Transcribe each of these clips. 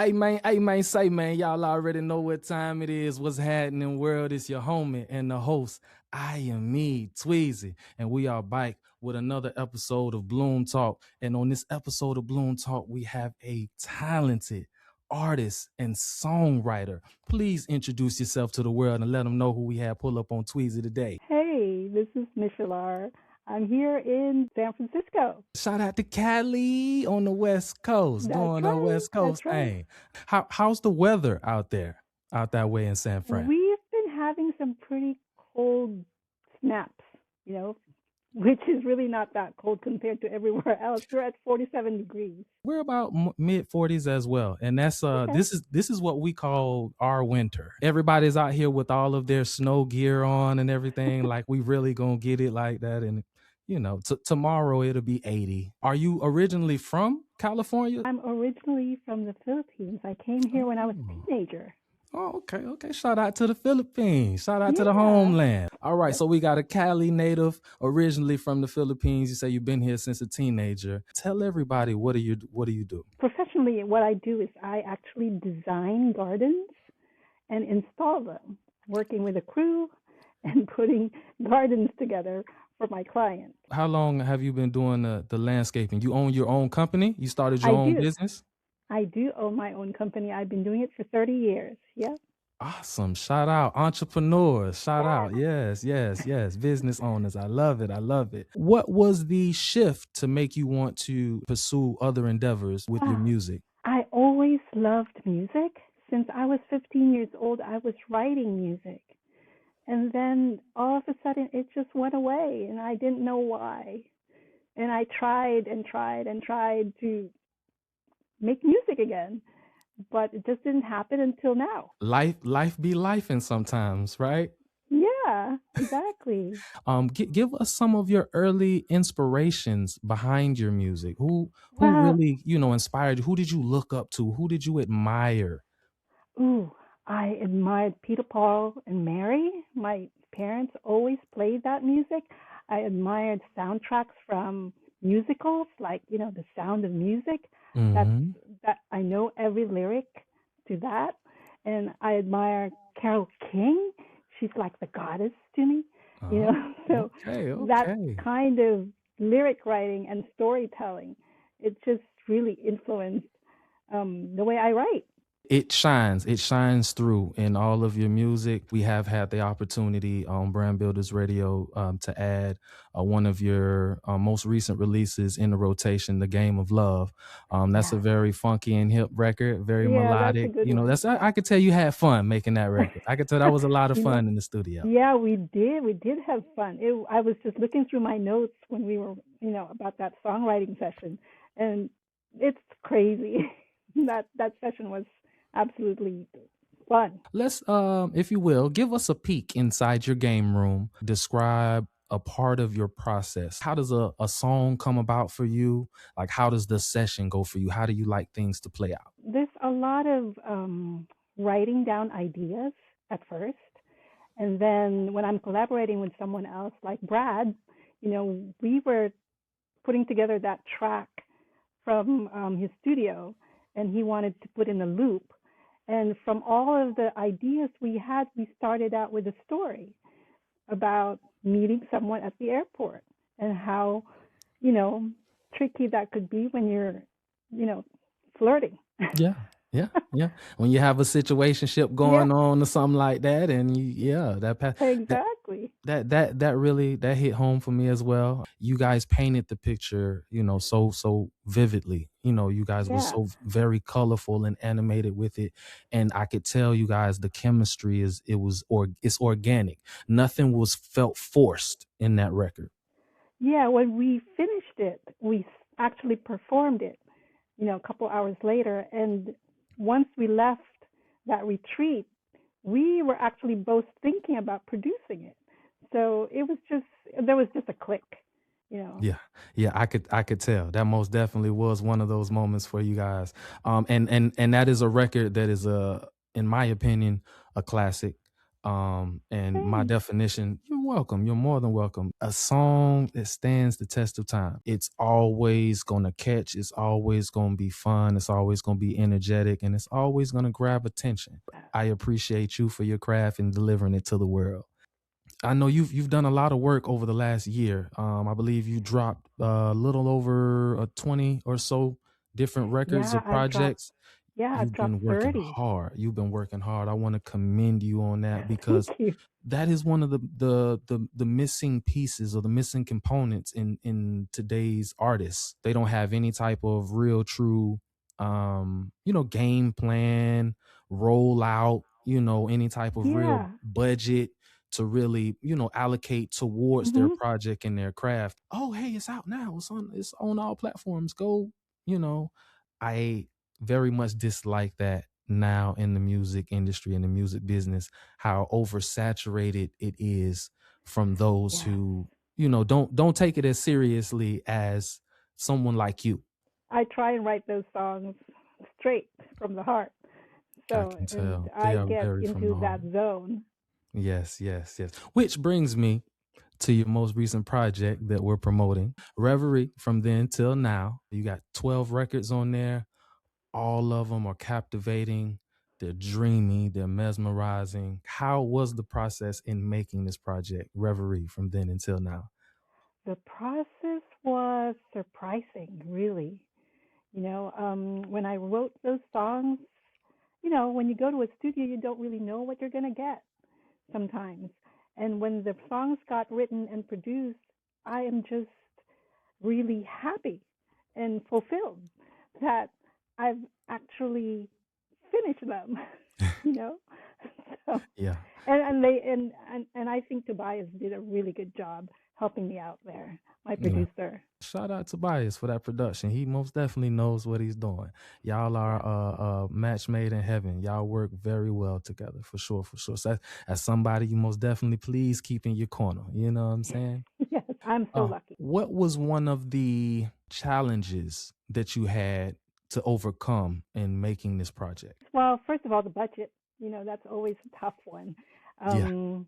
Hey man, say man, y'all already know what time it is. What's happening, world? It's your homie and the host, IME Tweezy, and we are back with another episode of Bloom Talk. And on this episode of Bloom Talk, we have a talented artist and songwriter. Please introduce yourself to the world and let them know who we have pull up on Tweezy today. Hey, this is Michellar. I'm here in San Francisco. Shout out to Cali on the West Coast, That's doing the right. West Coast That's right. thing. How's the weather out there, out that way in San Fran? We've been having some pretty cold snaps, which is really not that cold compared to everywhere else. We're at 47 degrees. We're about mid 40s as well, and that's Okay. this is what we call our winter. Everybody's out here with all of their snow gear on and everything, like we really gonna get it like that. And tomorrow it'll be 80. Are you originally from California? I'm originally from the Philippines. I came here when I was a teenager. Oh, okay. Shout out to the Philippines. Shout out to the Yeah. homeland. All right, so we got a Cali native, originally from the Philippines. You say you've been here since a teenager. Tell everybody what do you do? Professionally, what I do is I actually design gardens and install them, working with a crew and putting gardens together for my clients. How long have you been doing the landscaping? You own your own company? You started your own business? I do own my own company. I've been doing it for 30 years. Yeah. Awesome. Shout out entrepreneurs. Shout out. Yes. Business owners. I love it. What was the shift to make you want to pursue other endeavors with your music? I always loved music. Since I was 15 years old, I was writing music. And then all of a sudden it just went away and I didn't know why. And I tried to make music again, but it just didn't happen until now. Life be lifing sometimes, right? Yeah, exactly. Give us some of your early inspirations behind your music. Who really, inspired you? Who did you look up to? Who did you admire? I admired Peter, Paul, and Mary. My parents always played that music. I admired soundtracks from musicals, like, The Sound of Music. Mm-hmm. That I know every lyric to that. And I admire Carole King. She's like the goddess to me, So that kind of lyric writing and storytelling, it just really influenced the way I write. It shines through in all of your music. We have had the opportunity on Brand Builders Radio to add one of your most recent releases in the rotation, The Game of Love. That's a very funky and hip record, very melodic. I could tell you had fun making that record. I could tell that was a lot of fun in the studio. Yeah, we did have fun. I was just looking through my notes when we were, about that songwriting session, and it's crazy. that session was absolutely fun. Let's, if you will, give us a peek inside your game room. Describe a part of your process. How does a song come about for you? Like, how does the session go for you? How do you like things to play out? There's a lot of writing down ideas at first. And then when I'm collaborating with someone else, like Brad, we were putting together that track from his studio, and he wanted to put in a loop. And from all of the ideas we had, we started out with a story about meeting someone at the airport and how, tricky that could be when you're, flirting. Yeah. When you have a situationship going on or something like that, and exactly. That really hit home for me as well. You guys painted the picture, so vividly. You guys were so very colorful and animated with it, and I could tell you guys the chemistry it's organic. Nothing was felt forced in that record. Yeah, when we finished it, we actually performed it, a couple hours later, and once we left that retreat, we were actually both thinking about producing it. So there was just a click, Yeah, I could tell that most definitely was one of those moments for you guys. And that is a record that is in my opinion, a classic. And my Thanks. definition, you're welcome. You're more than welcome. A song that stands the test of time. It's always going to catch. It's always going to be fun. It's always going to be energetic, and it's always going to grab attention. I appreciate you for your craft and delivering it to the world. I know you've done a lot of work over the last year. I believe you dropped a little over 20 or so different records or projects. I've You've dropped been working 30. hard. You've been working hard. I want to commend you on that Thank because you. that is one of the missing pieces or the missing components in today's artists. They don't have any type of real true game plan, rollout, any type of real Yeah. budget to really, allocate towards their Hmm. project and their craft. Oh, hey, it's out now. It's on all platforms. Go, you know. I very much dislike that now in the music industry, in the music business, how oversaturated it is from those Yeah. who, don't take it as seriously as someone like you. I try and write those songs straight from the heart. I So, can and tell they I are get very from into the heart. that zone. Yes, yes, yes. Which brings me to your most recent project that we're promoting, Reverie from Then Till Now. You got 12 records on there. All of them are captivating. They're dreamy. They're mesmerizing. How was the process in making this project, Reverie from Then Until Now? The process was surprising, really. When I wrote those songs, when you go to a studio, you don't really know what you're going to get sometimes. And when the songs got written and produced, I am just really happy and fulfilled that I've actually finished them, you know? So, Yeah. and I think Tobias did a really good job helping me out there, my Yeah. producer. Shout out to Tobias for that production. He most definitely knows what he's doing. Y'all are match made in heaven. Y'all work very well together, for sure, for sure. So as somebody you most definitely please keep in your corner. You know what I'm saying? Yes, I'm so lucky. What was one of the challenges that you had to overcome in making this project? Well, first of all, the budget, that's always a tough one. Yeah. Um,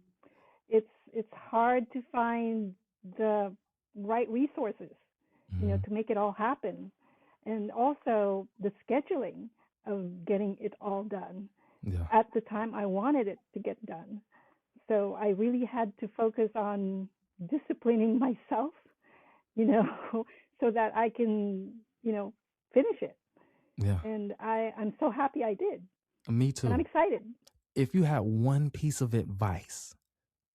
it's hard to find the right resources, Mhm. to make it all happen, and also the scheduling of getting it all done Yeah. at the time I wanted it to get done. So I really had to focus on disciplining myself, you know, so that I can, finish it. Yeah. And I'm so happy I did. Me And I'm too. excited. If you had one piece of advice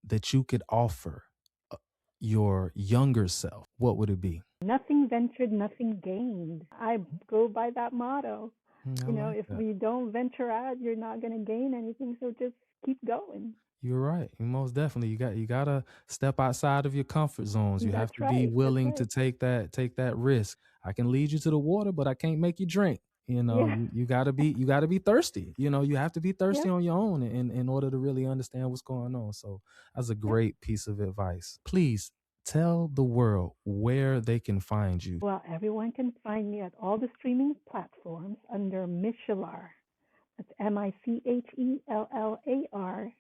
that you could offer uh, your younger self, what would it be? Nothing ventured, nothing gained. I go by that motto. I like If that. we don't venture out, you're not going to gain anything. So just keep going. You're right. Most definitely. You gotta step outside of your comfort zones. You have That's to be right. That's willing to right. take that risk. I can lead you to the water, but I can't make you drink. Yeah. You gotta be thirsty. You have to be thirsty Yep. on your own in order to really understand what's going on. So that's a Yep. great piece of advice. Please tell the world where they can find you. Well, everyone can find me at all the streaming platforms under Michellar. That's Michellar.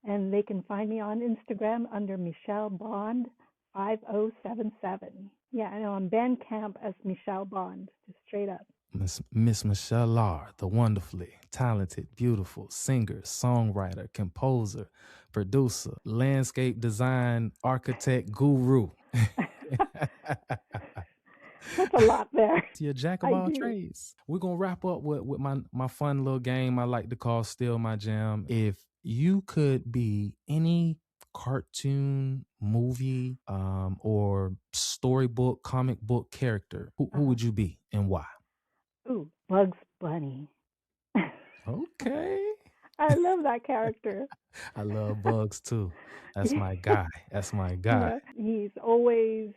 And they can find me on Instagram under Michelle Bond 5077. Yeah, I know on Bandcamp as Michelle Bond, just straight up. Miss Michellar, the wonderfully talented, beautiful singer, songwriter, composer, producer, landscape design, architect, guru. That's a lot there. You're a jack of I all do. trades. We're gonna wrap up with my fun little game I like to call Still My Jam. If you could be any cartoon, movie, or storybook, comic book character, who Uh-huh. would you be and why? Ooh, Bugs Bunny. Okay. I love that character. I love Bugs too. That's my guy. That's my guy. He's always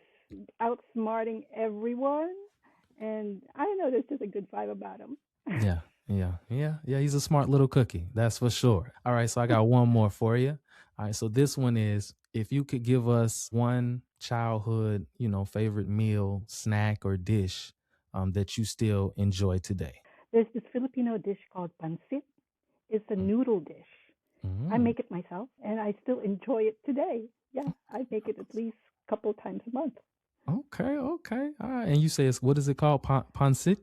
outsmarting everyone. And I don't know, there's just a good vibe about him. Yeah. Yeah. Yeah. Yeah. He's a smart little cookie. That's for sure. All right. So I got one more for you. All right. So this one is if you could give us one childhood, favorite meal, snack, or dish that you still enjoy today. There's this Filipino dish called pancit. It's a Mm. noodle dish. I make it myself, and I still enjoy it today. Yeah, I make it at least a couple times a month. Okay. All right. And you say what is it called? Pancit?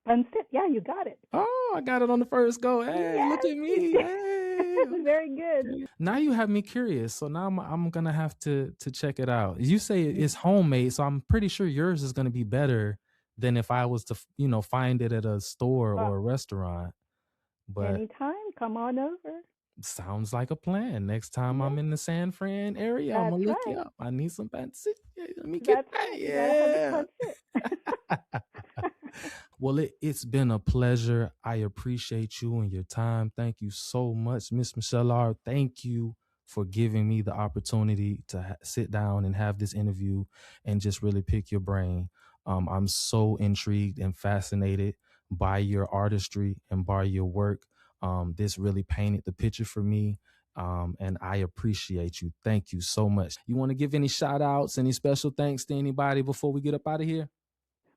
Pancit, yeah, you got it. Oh, I got it on the first go. Hey, yes, look at me. Hey. Very good. Now you have me curious. So now I'm gonna have to check it out. You say it's homemade, so I'm pretty sure yours is gonna be better than if I was to find it at a store or a restaurant. But anytime, come on over. Sounds like a plan. Next time I'm in the San Fran area, I'm gonna look you up. I need some pancit. Let me get that. Yeah. Well, it's been a pleasure. I appreciate you and your time. Thank you so much, Miss Michellar. Thank you for giving me the opportunity to sit down and have this interview and just really pick your brain. I'm so intrigued and fascinated by your artistry and by your work. This really painted the picture for me. And I appreciate you. Thank you so much. You want to give any shout outs, any special thanks to anybody before we get up out of here?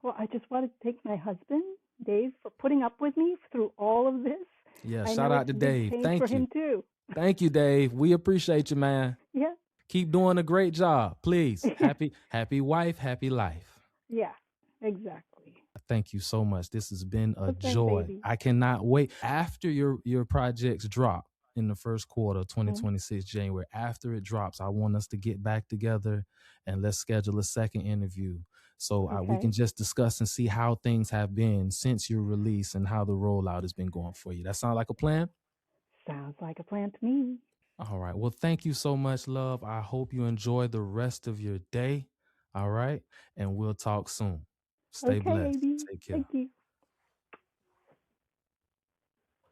Well, I just want to thank my husband, Dave, for putting up with me through all of this. Yeah, shout out to Dave. Thank you. For him too. Thank you, Dave. We appreciate you, man. Yeah. Keep doing a great job, please. Happy wife, happy life. Yeah, exactly. Thank you so much. This has been a joy. Baby. I cannot wait. After your projects drop in the first quarter of 2026, January, after it drops, I want us to get back together and let's schedule a second interview. So we can just discuss and see how things have been since your release and how the rollout has been going for you. That sound like a plan? Sounds like a plan to me. All right. Well, thank you so much, love. I hope you enjoy the rest of your day. All right. And we'll talk soon. Stay blessed. Baby. Take care. Thank you.